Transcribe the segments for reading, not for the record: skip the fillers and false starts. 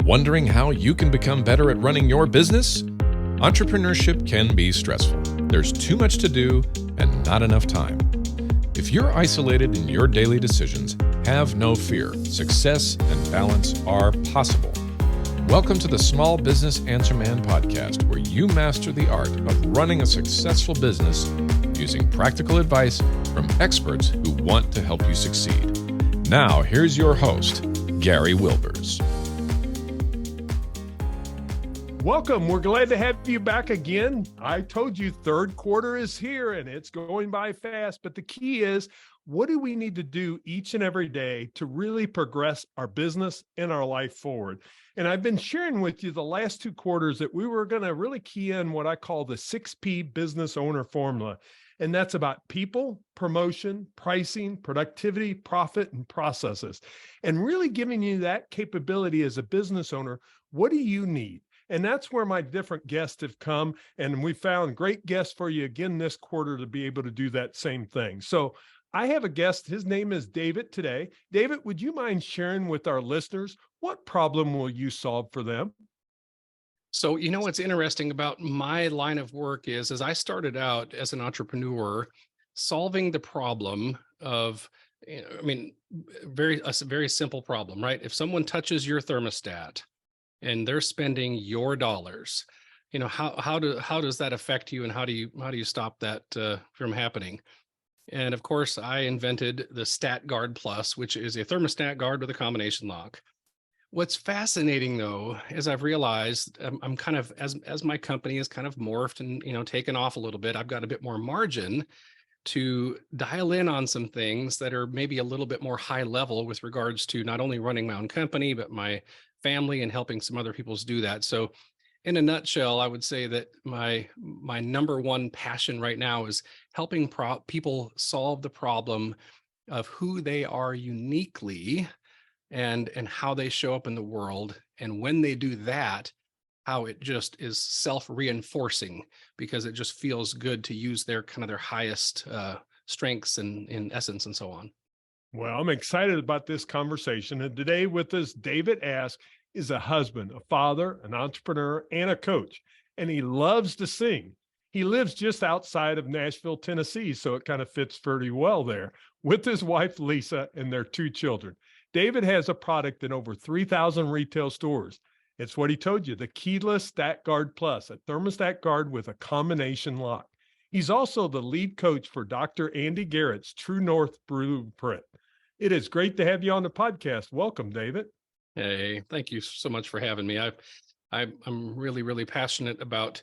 Wondering how you can become better at running your business? Entrepreneurship can be stressful. There's too much to do and not enough time. If you're isolated in your daily decisions, have no fear. Success and balance are possible. Welcome to the Small Business Answer Man podcast, where you master the art of running a successful business using practical advice from experts who want to help you succeed. Now, here's your host, Gary Wilbers. Welcome. We're glad to have you back again. I told you third quarter is here and it's going by fast, but the key is, what do we need to do each and every day to really progress our business and our life forward? And I've been sharing with you the last 2 quarters that we were going to really key in what I call the 6P business owner formula. And that's about people, promotion, pricing, productivity, profit, and processes. And really giving you that capability as a business owner. What do you need? And that's where my different guests have come. And we found great guests for you again this quarter to be able to do that same thing. So I have a guest. His name is David today. David, would you mind sharing with our listeners, what problem will you solve for them? So, what's interesting about my line of work is, as I started out as an entrepreneur, solving the problem of, a very simple problem, right? If someone touches your thermostat and they're spending your dollars, how does that affect you, and how do you stop that from happening? And of course, I invented the StatGuardPlus, which is a thermostat guard with a combination lock. What's fascinating, though, is I've realized I'm kind of, as my company has kind of morphed and taken off a little bit, I've got a bit more margin to dial in on some things that are maybe a little bit more high level with regards to not only running my own company, but my family and helping some other people do that. So in a nutshell, I would say that my number one passion right now is helping people solve the problem of who they are uniquely and how they show up in the world. And when they do that, how it just is self-reinforcing, because it just feels good to use their highest strengths and in essence and so on. Well, I'm excited about this conversation. And today with us, David Ask is a husband, a father, an entrepreneur, and a coach. And he loves to sing. He lives just outside of Nashville, Tennessee, so it kind of fits pretty well there, with his wife, Lisa, and their 2 children. David has a product in over 3,000 retail stores. It's what he told you, the keyless StatGuardPlus, a thermostat guard with a combination lock. He's also the lead coach for Dr. Andy Garrett's True North Blueprint. It is great to have you on the podcast. Welcome, David. Hey, thank you so much for having me. I'm really, really passionate about,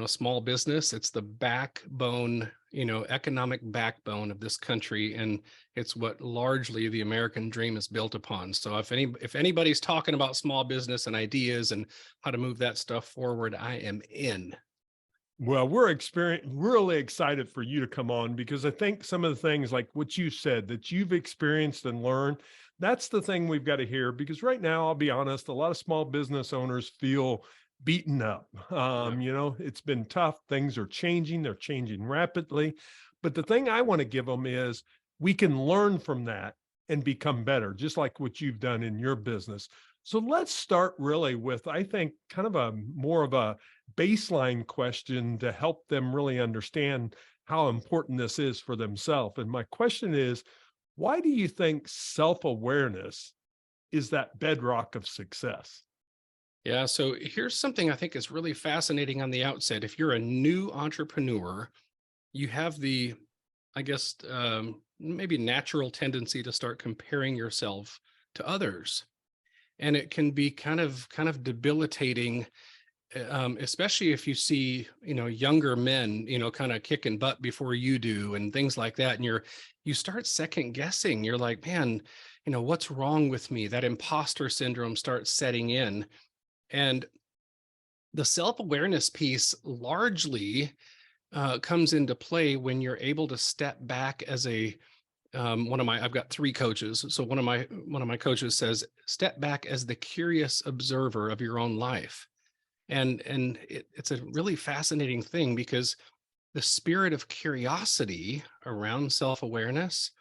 small business. It's the backbone, economic backbone of this country. And it's what largely the American dream is built upon. So if anybody's talking about small business and ideas and how to move that stuff forward, I am in. Well, we're really excited for you to come on, because I think some of the things like what you said that you've experienced and learned, that's the thing we've got to hear. Because right now, I'll be honest, a lot of small business owners feel beaten up. It's been tough. Things are changing. They're changing rapidly. But the thing I want to give them is we can learn from that and become better, just like what you've done in your business. So let's start really with, I think, kind of a more of a baseline question to help them really understand how important this is for themselves. And my question is, why do you think self-awareness is that bedrock of success? Yeah, so here's something I think is really fascinating on the outset. If you're a new entrepreneur, you have the, maybe natural tendency to start comparing yourself to others. And it can be kind of debilitating, especially if you see, younger men, kind of kicking butt before you do and things like that. And you start second guessing. You're like, man, what's wrong with me? That imposter syndrome starts setting in. And the self-awareness piece largely comes into play when you're able to step back as I've got 3 coaches. So one of my coaches says, step back as the curious observer of your own life. And it's a really fascinating thing, because the spirit of curiosity around self-awareness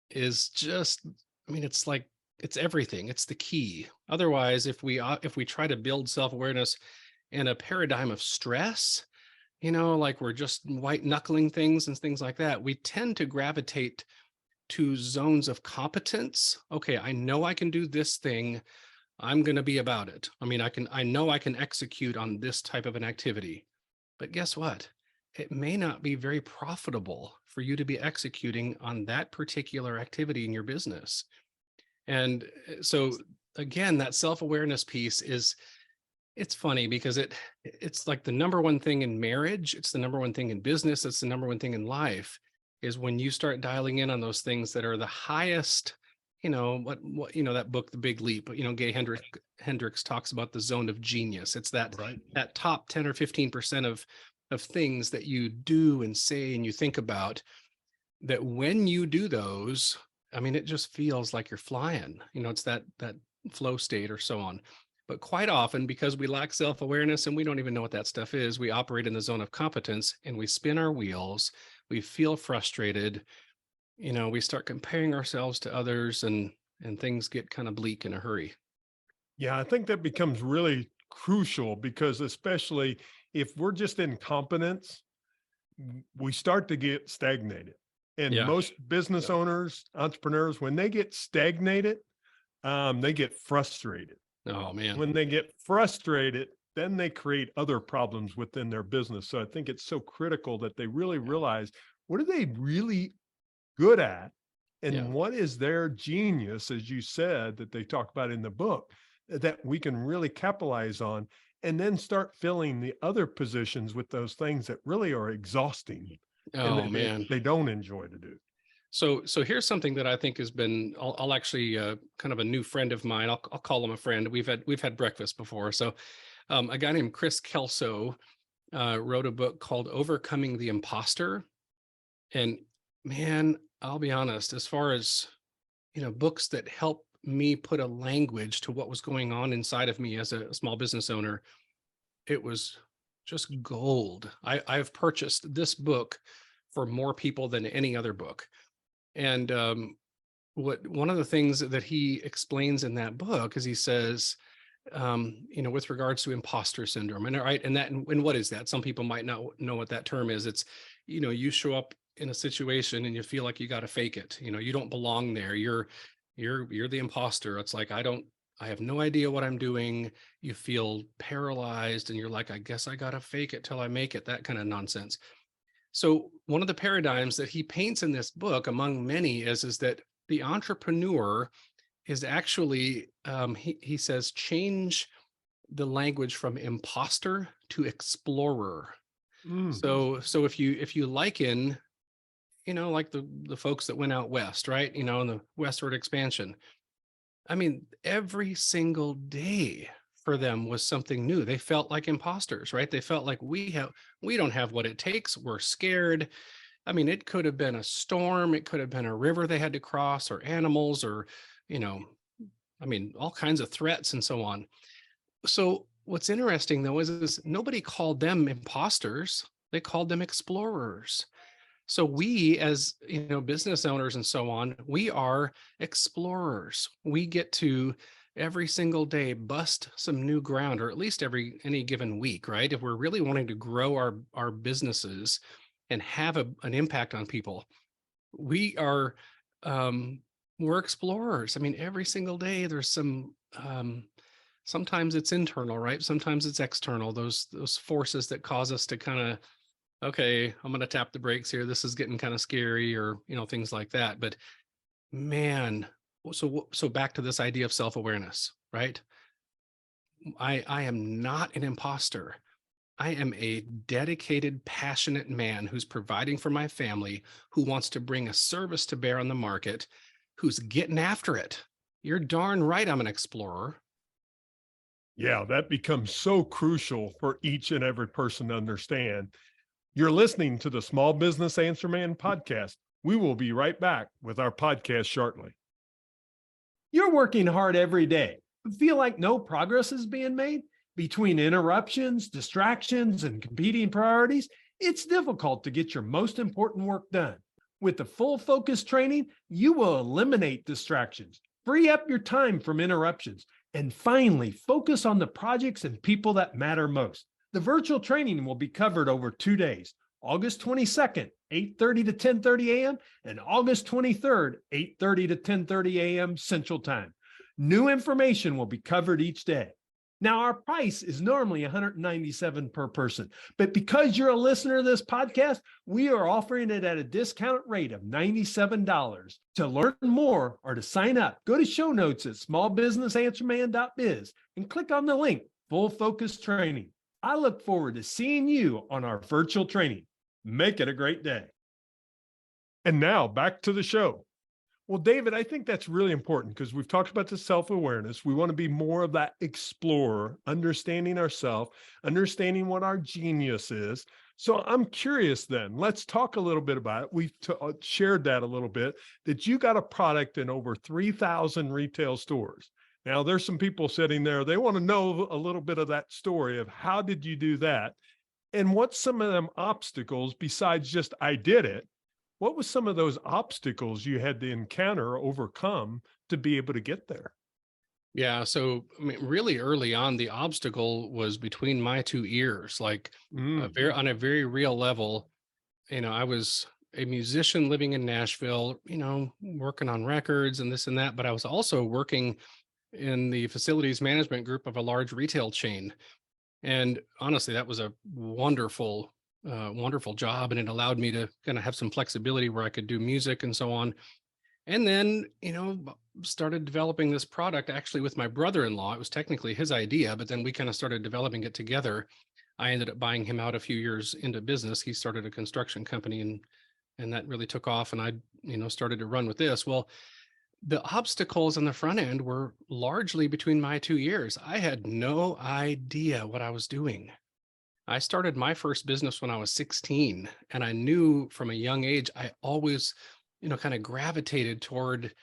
is just, it's like it's everything. It's the key. Otherwise, if we try to build self-awareness in a paradigm of stress, like we're just white knuckling things and things like that, we tend to gravitate to zones of competence. Okay, I know I can do this thing. I'm going to be about it. I mean, I know I can execute on this type of an activity, but guess what? It may not be very profitable for you to be executing on that particular activity in your business. And so again, that self-awareness piece it's funny because it's like the number one thing in marriage. It's the number one thing in business. It's the number one thing in life, is when you start dialing in on those things that are the highest, what that book, The Big Leap, Gay Hendricks talks about the zone of genius. It's that, Right. that top 10 or 15% of things that you do and say and you think about, that when you do those, I mean, it just feels like you're flying, it's that flow state or so on. But quite often, because we lack self-awareness and we don't even know what that stuff is, we operate in the zone of competence and we spin our wheels. We feel frustrated. We start comparing ourselves to others, and things get kind of bleak in a hurry. Yeah, I think that becomes really crucial, because especially if we're just in competence, we start to get stagnated. And Yeah. most business owners, entrepreneurs, when they get stagnated, they get frustrated. Oh, man. When they get frustrated, then they create other problems within their business. So I think it's so critical that they really realize, what are they really good at? And what is their genius, as you said, that they talk about in the book, that we can really capitalize on, and then start filling the other positions with those things that really are exhausting. Oh, and man. they don't enjoy to do. So here's something that I think has been, I'll actually kind of a new friend of mine. I'll call him a friend. We've had breakfast before. So a guy named Kris Kelso wrote a book called Overcoming the Imposter. And man, I'll be honest, as far as, books that help me put a language to what was going on inside of me as a small business owner, it was just gold. I've purchased this book for more people than any other book. And one of the things that he explains in that book is, he says, with regards to imposter syndrome, and what is that? Some people might not know what that term is. It's, you show up in a situation and you feel like you got to fake it. You don't belong there. You're the imposter. It's like, I have no idea what I'm doing. You feel paralyzed and you're like, I guess I got to fake it till I make it, that kind of nonsense. So one of the paradigms that he paints in this book, among many, is that the entrepreneur is actually, he says, change the language from imposter to explorer. So if you liken, like the folks that went out west, right? In the westward expansion, I mean, every single day for them was something new. They felt like imposters, right? They felt like we don't have what it takes. We're scared. I mean, it could have been a storm. It could have been a river they had to cross, or animals, or, all kinds of threats and so on. So what's interesting, though, is nobody called them imposters. They called them explorers. So we, as business owners and so on, we are explorers. We get to every single day bust some new ground, or at least any given week, right? If we're really wanting to grow our businesses and have an impact on people, we're explorers. I mean, every single day there's some, sometimes it's internal, right? Sometimes it's external, those forces that cause us to kind of, okay, I'm going to tap the brakes here. This is getting kind of scary, or, things like that. But man, so back to this idea of self-awareness, right? I am not an imposter. I am a dedicated, passionate man who's providing for my family, who wants to bring a service to bear on the market, who's getting after it. You're darn right I'm an explorer. Yeah, that becomes so crucial for each and every person to understand. You're listening to the Small Business Answer Man podcast. We will be right back with our podcast shortly. You're working hard every day, but feel like no progress is being made? Between interruptions, distractions, and competing priorities, it's difficult to get your most important work done. With the full focus training, you will eliminate distractions, Free up your time from interruptions. And finally, focus on the projects and people that matter most. The virtual training will be covered over 2 days, August 22nd, 8:30 to 10:30 a.m. and August 23rd, 8:30 to 10:30 a.m. Central Time. New information will be covered each day. Now, our price is normally $197 per person, but because you're a listener to this podcast, we are offering it at a discount rate of $97. To learn more or to sign up, go to show notes at smallbusinessanswerman.biz and click on the link, Full Focus Training. I look forward to seeing you on our virtual training. Make it a great day. And now back to the show. Well, David, I think that's really important because we've talked about the self-awareness. We want to be more of that explorer, understanding ourselves, understanding what our genius is. So I'm curious then, let's talk a little bit about it. We've shared that a little bit, that you got a product in over 3,000 retail stores. Now, there's some people sitting there, they want to know a little bit of that story of how did you do that? And what's some of them obstacles besides just, I did it? What was some of those obstacles you had to encounter, overcome to be able to get there? Yeah. So, I mean, really early on, the obstacle was between my two ears, like on a very real level. I was a musician living in Nashville, working on records and this and that, but I was also working in the facilities management group of a large retail chain. And honestly, that was a wonderful job. And it allowed me to kind of have some flexibility where I could do music and so on. And then, started developing this product actually with my brother-in-law. It was technically his idea, but then we kind of started developing it together. I ended up buying him out a few years into business. He started a construction company and that really took off. And I, started to run with this. Well, the obstacles on the front end were largely between my two ears. I had no idea what I was doing. I started my first business when I was 16, and I knew from a young age, I always, kind of gravitated toward,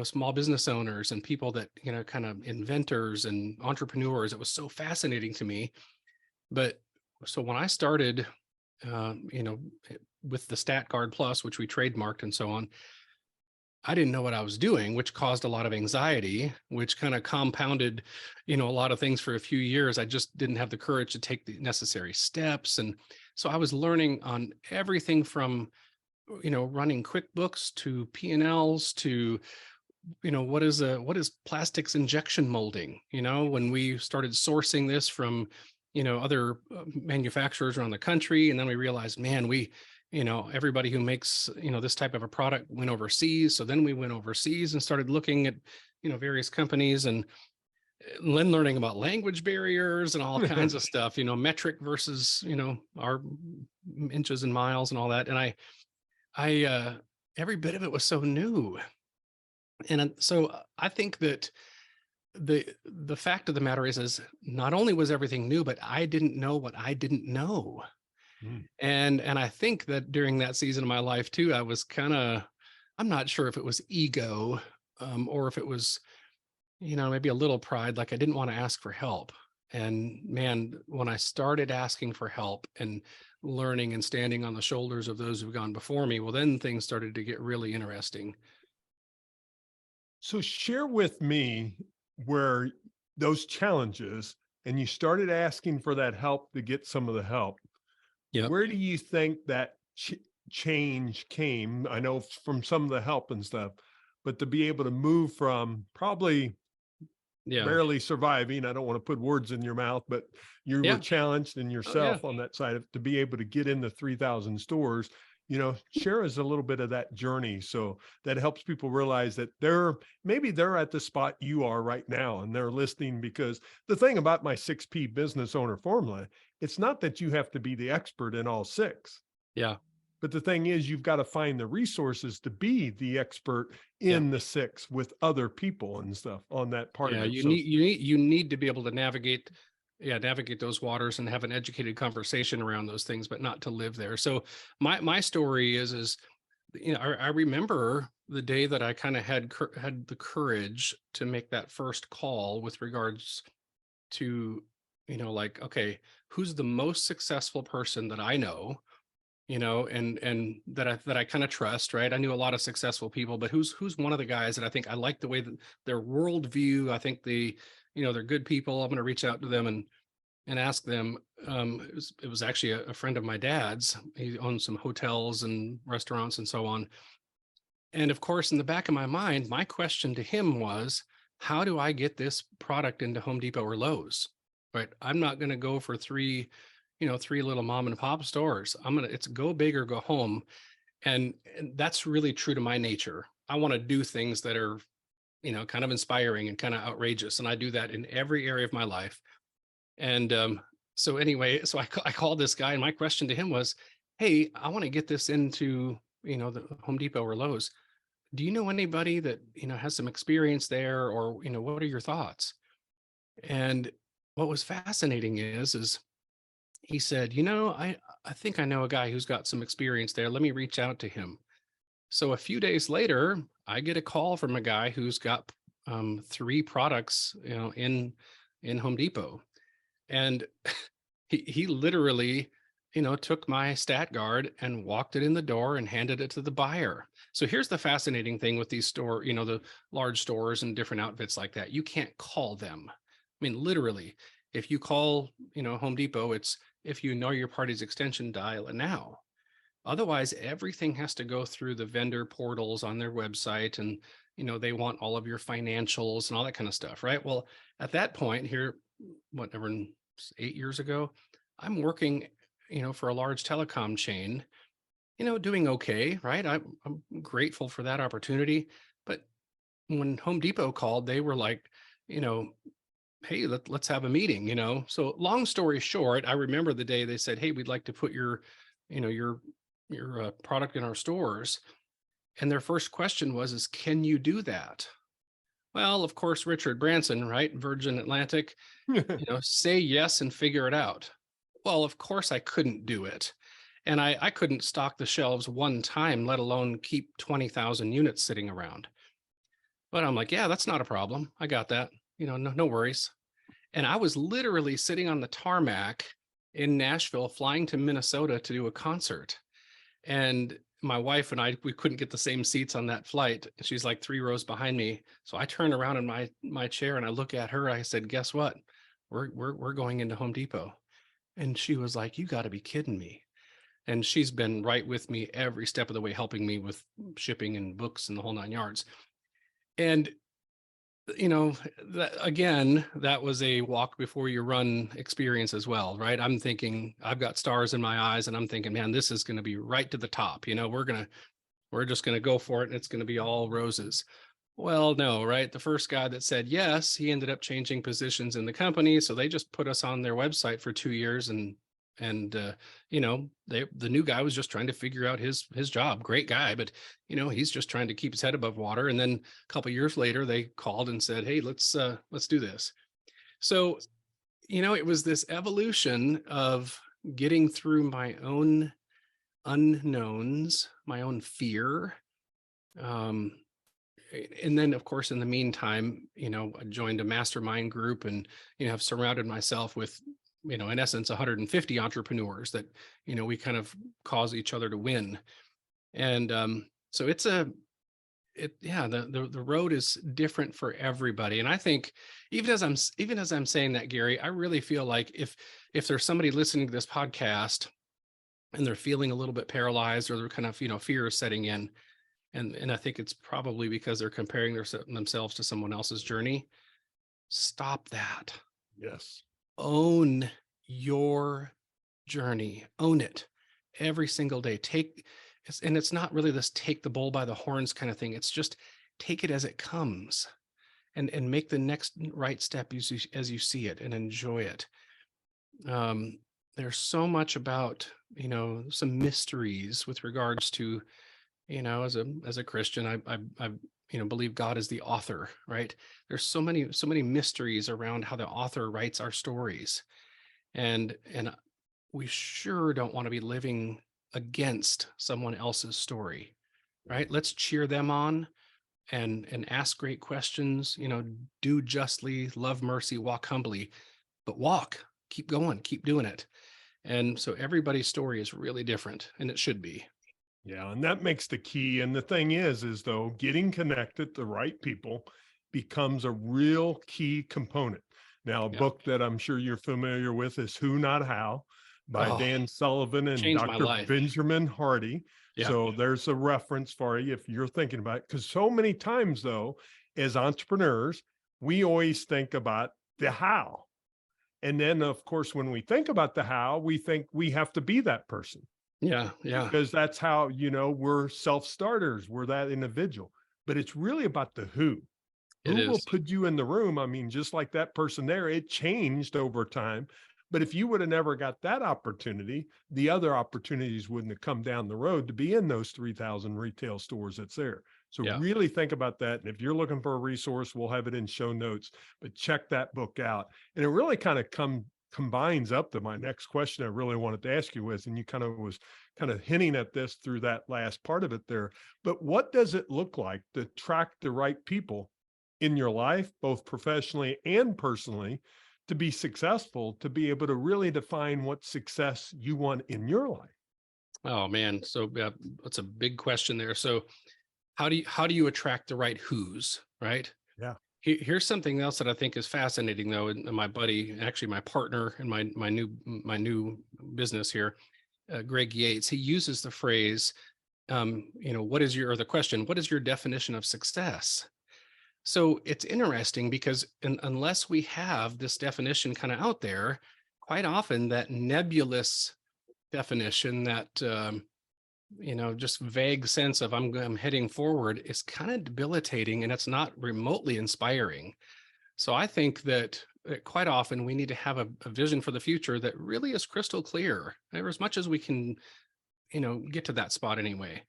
small business owners and people that, kind of inventors and entrepreneurs. It was so fascinating to me. But so when I started, with the StatGuardPlus, which we trademarked and so on, I didn't know what I was doing, which caused a lot of anxiety, which kind of compounded, a lot of things for a few years. I just didn't have the courage to take the necessary steps. And so I was learning on everything from, running QuickBooks to P&Ls to, what is plastics injection molding? When we started sourcing this from, other manufacturers around the country. And then we realized, man, everybody who makes, this type of a product went overseas. So then we went overseas and started looking at, various companies and then learning about language barriers and all kinds of stuff, metric versus, our inches and miles and all that. And I every bit of it was so new. And so I think that the fact of the matter is not only was everything new, but I didn't know what I didn't know. And I think that during that season of my life too, I was I'm not sure if it was ego, or if it was, maybe a little pride, like I didn't want to ask for help. And man, when I started asking for help and learning and standing on the shoulders of those who've gone before me, well, then things started to get really interesting. So share with me where those challenges and you started asking for that help to get some of the help. Yep. Where do you think that change came? I know from some of the help and stuff, but to be able to move from probably barely surviving, I don't want to put words in your mouth, but you were challenged in yourself on that side of to be able to get into 3,000 stores, share us a little bit of that journey. So that helps people realize that maybe they're at the spot you are right now and they're listening, because the thing about my 6P business owner formula, it's not that you have to be the expert in all six. Yeah. But the thing is, you've got to find the resources to be the expert in the six with other people and stuff on that part of it. You need to be able to navigate those waters and have an educated conversation around those things, but not to live there. So my story is, I remember the day that I kind of had the courage to make that first call with regards to, like, okay, who's the most successful person that I know? and that I kind of trust, right? I knew a lot of successful people, but who's one of the guys that I think I like the way that their worldview, I think they're good people. I'm going to reach out to them and ask them. It was actually a friend of my dad's. He owns some hotels and restaurants and so on. And of course, in the back of my mind, my question to him was, how do I get this product into Home Depot or Lowe's? Right. I'm not going to go for three little mom and pop stores. It's go big or go home. And that's really true to my nature. I want to do things that are, kind of inspiring and kind of outrageous. And I do that in every area of my life. And so anyway, so I called this guy, and my question to him was, hey, I want to get this into, the Home Depot or Lowe's. Do you know anybody that, has some experience there, or, what are your thoughts? And what was fascinating is he said, I think I know a guy who's got some experience there. Let me reach out to him. So a few days later, I get a call from a guy who's got 3 products, in Home Depot. And he literally, took my StatGuard and walked it in the door and handed it to the buyer. So here's the fascinating thing with these the large stores and different outfits like that. You can't call them. I mean, literally, if you call, Home Depot, it's, if you know your party's extension, dial it now. Otherwise, everything has to go through the vendor portals on their website, and, they want all of your financials and all that kind of stuff, right? Well, at that point here, whatever, 8 years ago, I'm working, for a large telecom chain, doing okay, right? I'm grateful for that opportunity. But when Home Depot called, they were like, hey, let's have a meeting, So long story short, I remember the day they said, hey, we'd like to put your product in our stores. And their first question is, can you do that? Well, of course, Richard Branson, right? Virgin Atlantic, say yes and figure it out. Well, of course I couldn't do it. And I couldn't stock the shelves one time, let alone keep 20,000 units sitting around. But I'm like, yeah, that's not a problem. I got that, no worries. And I was literally sitting on the tarmac in Nashville, flying to Minnesota to do a concert. And my wife and I, we couldn't get the same seats on that flight. She's like 3 rows behind me. So I turn around in my chair and I look at her. I said, guess what? We're going into Home Depot. And she was like, you got to be kidding me. And she's been right with me every step of the way, helping me with shipping and books and the whole 9 yards. And, that was a walk before you run experience as well, right? I'm thinking, I've got stars in my eyes, and I'm thinking, man, this is going to be right to the top. We're just going to go for it, and it's going to be all roses. Well, no, right? The first guy that said yes, he ended up changing positions in the company. So they just put us on their website for 2 years, and the new guy was just trying to figure out his job. Great guy, but he's just trying to keep his head above water. And then a couple of years later, they called and said, hey, let's do this. So, it was this evolution of getting through my own unknowns, my own fear. And then, of course, in the meantime, I joined a mastermind group, and, have surrounded myself with, in essence, 150 entrepreneurs that, we kind of cause each other to win. And so the road is different for everybody. And I think even as I'm saying that, Gary, I really feel like if there's somebody listening to this podcast and they're feeling a little bit paralyzed, or they're kind of, fear is setting in, and I think it's probably because they're comparing themselves to someone else's journey, stop that. Yes. Own your journey. Own it every single day. And it's not really this take the bull by the horns kind of thing. It's just take it as it comes, and make the next right step as you see it, and enjoy it. There's so much about, some mysteries with regards to, as a Christian, I believe God is the author, right? There's so many mysteries around how the author writes our stories. And we sure don't want to be living against someone else's story, right? Let's cheer them on and ask great questions, do justly, love mercy, walk humbly, but keep going, keep doing it. And so everybody's story is really different, and it should be. Yeah, and that makes the key. And the thing is though, getting connected to the right people becomes a real key component. Now, a Yeah. book that I'm sure you're familiar with is Who Not How by Oh, Dan Sullivan and changed my Dr. life. Benjamin Hardy. Yeah. So there's a reference for you if you're thinking about it. Because so many times though, as entrepreneurs, we always think about the how. And then of course, when we think about the how, we think we have to be that person, Yeah. Yeah. because that's how, we're self-starters, we're that individual. But it's really about the who. It Who will is. put you in the room? I mean, just like that person there, it changed over time. But if you would have never got that opportunity, the other opportunities wouldn't have come down the road to be in those 3,000 retail stores that's there. So Yeah. really think about that. And if you're looking for a resource, we'll have it in show notes, but check that book out. And it really kind of combines up to my next question I really wanted to ask you was, and you kind of hinting at this through that last part of it there, but what does it look like to attract the right people in your life, both professionally and personally, to be successful, to be able to really define what success you want in your life? Oh man. So that's a big question there. So how do you attract the right who's, right? Yeah. Here's something else that I think is fascinating though. And my buddy, actually my partner in my new business here, Greg Yates, he uses the phrase, the question, what is your definition of success? So it's interesting because unless we have this definition kind of out there, quite often that nebulous definition, that just vague sense of I'm heading forward is kind of debilitating, and it's not remotely inspiring. So I think that quite often we need to have a vision for the future that really is crystal clear, or as much as we can, get to that spot anyway.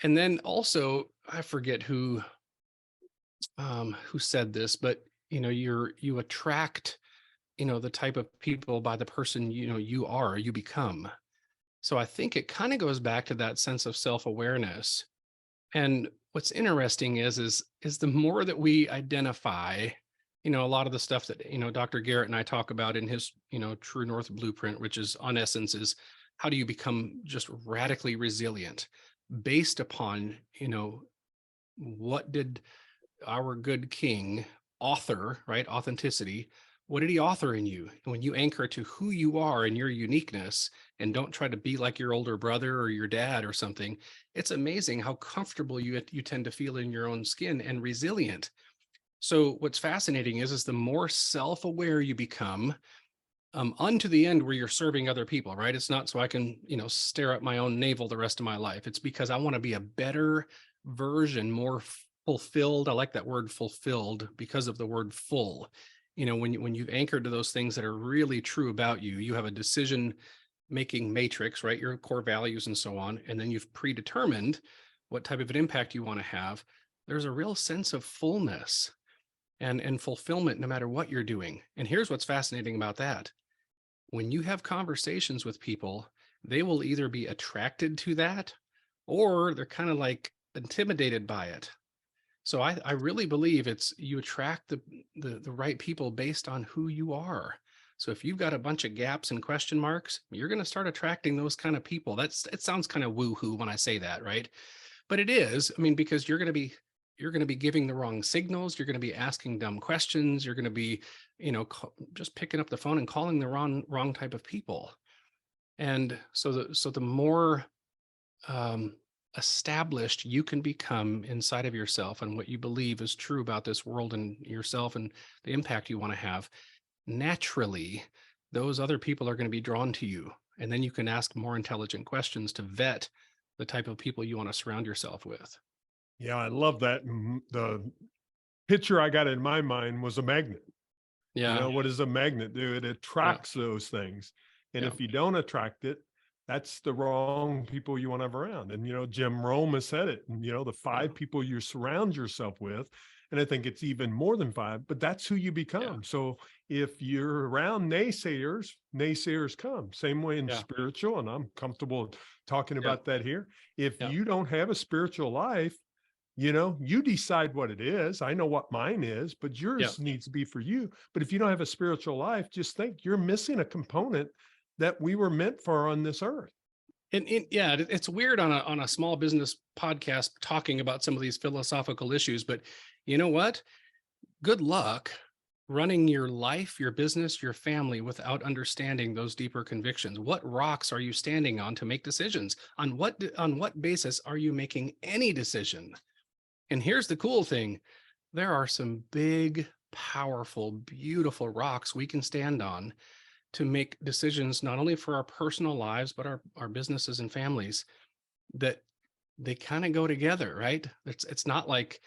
And then also, I forget who said this, but you attract, the type of people by the person, you become. So I think it kind of goes back to that sense of self-awareness. And what's interesting is the more that we identify, a lot of the stuff that, Dr. Garrett and I talk about in his, True North Blueprint, which is on essence is how do you become just radically resilient based upon, what did our good king author, right? Authenticity. What did he author in you? And when you anchor to who you are and your uniqueness and don't try to be like your older brother or your dad or something, it's amazing how comfortable you tend to feel in your own skin and resilient. So what's fascinating is the more self-aware you become, unto the end where you're serving other people, right? It's not so I can, stare at my own navel the rest of my life. It's because I want to be a better version, more fulfilled. I like that word fulfilled because of the word full. When you've anchored to those things that are really true about you, you have a decision making matrix, right? Your core values and so on. And then you've predetermined what type of an impact you want to have. There's a real sense of fullness and fulfillment no matter what you're doing. And here's what's fascinating about that. When you have conversations with people, they will either be attracted to that or they're kind of like intimidated by it. So I really believe it's you attract the right people based on who you are. So if you've got a bunch of gaps and question marks, you're going to start attracting those kind of people. It sounds kind of woo-hoo when I say that, right? But it is, because you're going to be giving the wrong signals. You're going to be asking dumb questions. You're going to be, just picking up the phone and calling the wrong type of people. And so the more established you can become inside of yourself and what you believe is true about this world and yourself and the impact you want to have, naturally, those other people are going to be drawn to you. And then you can ask more intelligent questions to vet the type of people you want to surround yourself with. Yeah, I love that. The picture I got in my mind was a magnet. Yeah. What does a magnet do? It attracts those things. And if you don't attract it, that's the wrong people you want to have around. And, Jim Rome has said it, and, the 5 people you surround yourself with, and I think it's even more than 5, but that's who you become. Yeah. So if you're around naysayers come. Same way in spiritual, and I'm comfortable talking about that here. If you don't have a spiritual life, you decide what it is. I know what mine is, but yours needs to be for you. But if you don't have a spiritual life, just think you're missing a component that we were meant for on this earth. Yeah, it's weird on a small business podcast talking about some of these philosophical issues, but you know what? Good luck running your life, your business, your family without understanding those deeper convictions. What rocks are you standing on to make decisions? On what basis are you making any decision? And here's the cool thing. There are some big, powerful, beautiful rocks we can stand on to make decisions, not only for our personal lives, but our businesses and families, that they kind of go together, right? It's not like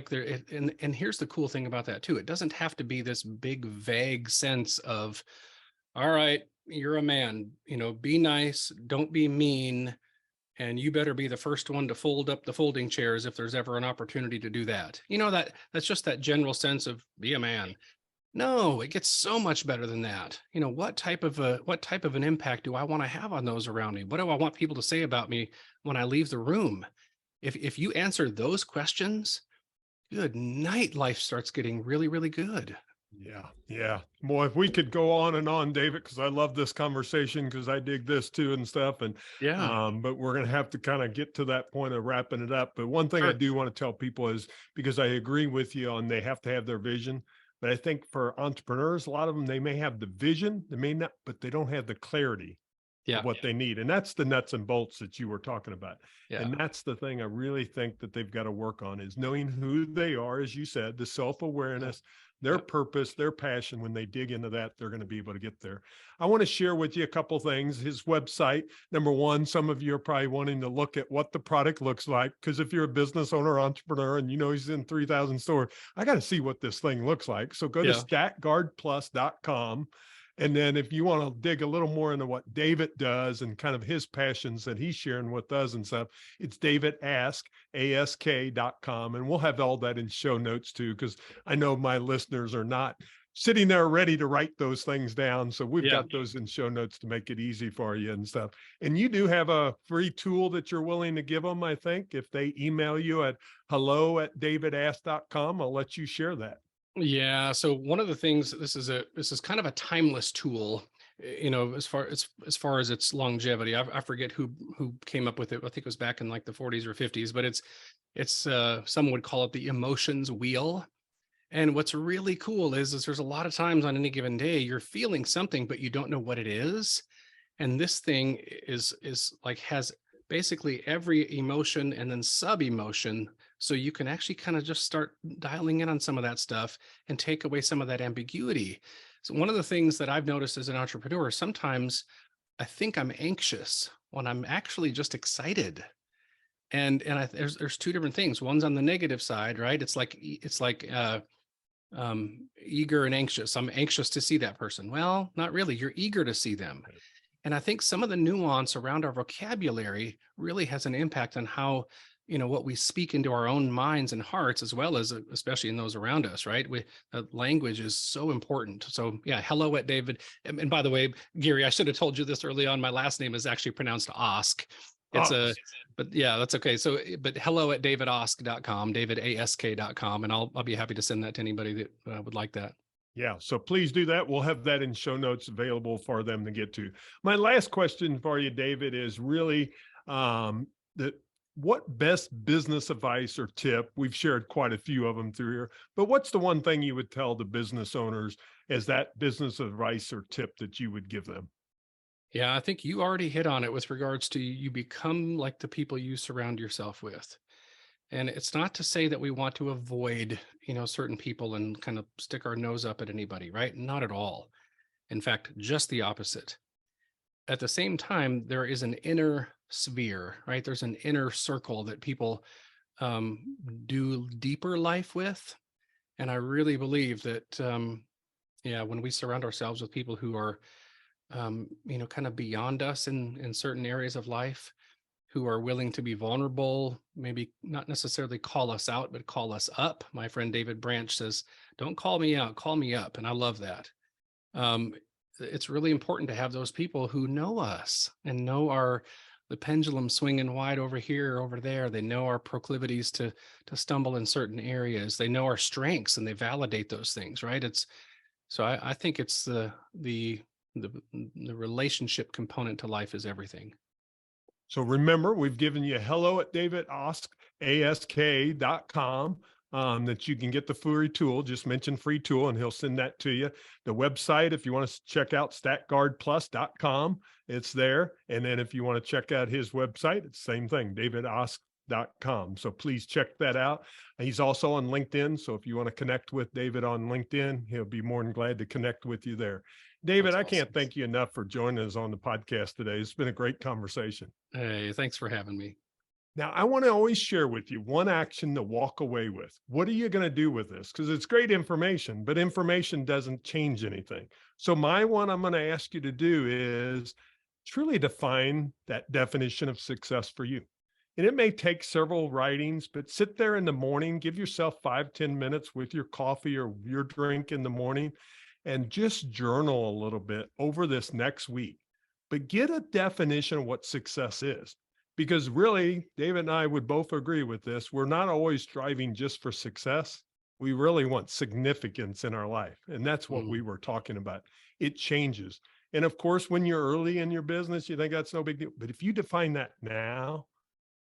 they're, and here's the cool thing about that too. It doesn't have to be this big, vague sense of, all right, you're a man, be nice, don't be mean, and you better be the first one to fold up the folding chairs if there's ever an opportunity to do that. That's just that general sense of be a man. No, it gets so much better than that. What type of an impact do I want to have on those around me? What do I want people to say about me when I leave the room? If you answer those questions, good night, life starts getting really, really good. Yeah. Yeah. Boy, if we could go on and on, David, because I love this conversation because I dig this too and stuff. And Yeah. but we're going to have to kind of get to that point of wrapping it up. But one thing I Sure. do want to tell people is, because I agree with you on they have to have their vision. But I think for entrepreneurs, a lot of them, they may have the vision, they may not, but they don't have the clarity Yeah. of what they need. And that's the nuts and bolts that you were talking about. Yeah. And that's the thing I really think that they've got to work on, is knowing who they are, as you said, the self-awareness, their purpose, their passion. When they dig into that, they're going to be able to get there. I want to share with you a couple things. His website, number one, some of you are probably wanting to look at what the product looks like, because if you're a business owner, entrepreneur, and he's in 3,000 stores, I got to see what this thing looks like. So go to StatGuardPlus.com. And then if you want to dig a little more into what David does and kind of his passions that he's sharing with us and stuff, it's davidask.com. And we'll have all that in show notes too, because I know my listeners are not sitting there ready to write those things down. So we've got those in show notes to make it easy for you and stuff. And you do have a free tool that you're willing to give them, I think. If they email you at hello@davidask.com, I'll let you share that. Yeah. So one of the things, this is kind of a timeless tool, as far as its longevity. I forget who came up with it. I think it was back in like the 40s or 50s, but it's some would call it the emotions wheel. And what's really cool is there's a lot of times on any given day you're feeling something, but you don't know what it is. And this thing is like has basically every emotion and then sub emotion. So you can actually kind of just start dialing in on some of that stuff and take away some of that ambiguity. So one of the things that I've noticed as an entrepreneur, sometimes I think I'm anxious when I'm actually just excited. And there's two different things. One's on the negative side, right? It's like eager and anxious. I'm anxious to see that person. Well, not really. You're eager to see them. And I think some of the nuance around our vocabulary really has an impact on how, what we speak into our own minds and hearts, as well as especially in those around us, right? Language is so important. So yeah, hello at David. And by the way, Gary, I should have told you this early on. My last name is actually pronounced Osk. But yeah, that's okay. So, but hello at davidask.com, davidask.com, and I'll be happy to send that to anybody that would like that. Yeah. So please do that. We'll have that in show notes available for them to get to. My last question for you, David, is really what best business advice or tip? We've shared quite a few of them through here, but what's the one thing you would tell the business owners as that business advice or tip that you would give them? Yeah, I think you already hit on it with regards to you become like the people you surround yourself with. And it's not to say that we want to avoid, certain people and kind of stick our nose up at anybody, right? Not at all. In fact, just the opposite. At the same time, there is an inner sphere, right? There's an inner circle that people do deeper life with. And I really believe that, when we surround ourselves with people who are, kind of beyond us in certain areas of life, who are willing to be vulnerable, maybe not necessarily call us out, but call us up. My friend David Branch says, don't call me out, call me up. And I love that. It's really important to have those people who know us and know the pendulum swinging wide over here, over there. They know our proclivities to stumble in certain areas. They know our strengths and they validate those things, right? So I think it's the the relationship component to life is everything. So remember, we've given you hello@davidask.com that you can get the free tool. Just mention free tool and he'll send that to you. The website, if you want to check out StatGuardPlus.com, it's there. And then if you want to check out his website, it's the same thing, davidask.com. So please check that out. He's also on LinkedIn. So if you want to connect with David on LinkedIn, he'll be more than glad to connect with you there. David, I can't thank you enough for joining us on the podcast today. It's been a great conversation. Hey, thanks for having me. Now, I want to always share with you one action to walk away with. What are you going to do with this? Because it's great information, but information doesn't change anything. So my one I'm going to ask you to do is truly define that definition of success for you. And it may take several writings, but sit there in the morning, give yourself 5-10 minutes with your coffee or your drink in the morning, and just journal a little bit over this next week. But get a definition of what success is. Because really, David and I would both agree with this. We're not always striving just for success. We really want significance in our life. And that's what we were talking about. It changes. And of course, when you're early in your business, you think that's no big deal. But if you define that now,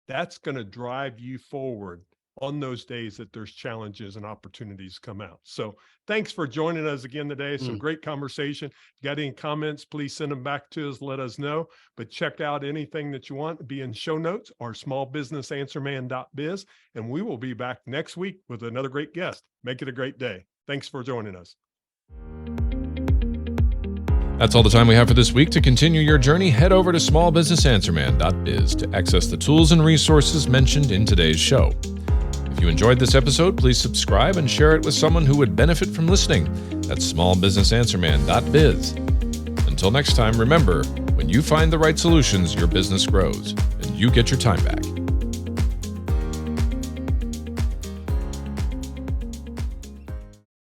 that's going to drive you forward on those days that there's challenges and opportunities come out. So thanks for joining us again today. Some great conversation. If you got any comments, please send them back to us. Let us know. But check out anything that you want. Be in show notes or smallbusinessanswerman.biz. And we will be back next week with another great guest. Make it a great day. Thanks for joining us. That's all the time we have for this week. To continue your journey, head over to smallbusinessanswerman.biz to access the tools and resources mentioned in today's show. If you enjoyed this episode, please subscribe and share it with someone who would benefit from listening. That's smallbusinessanswerman.biz. Until next time, remember, when you find the right solutions, your business grows and you get your time back.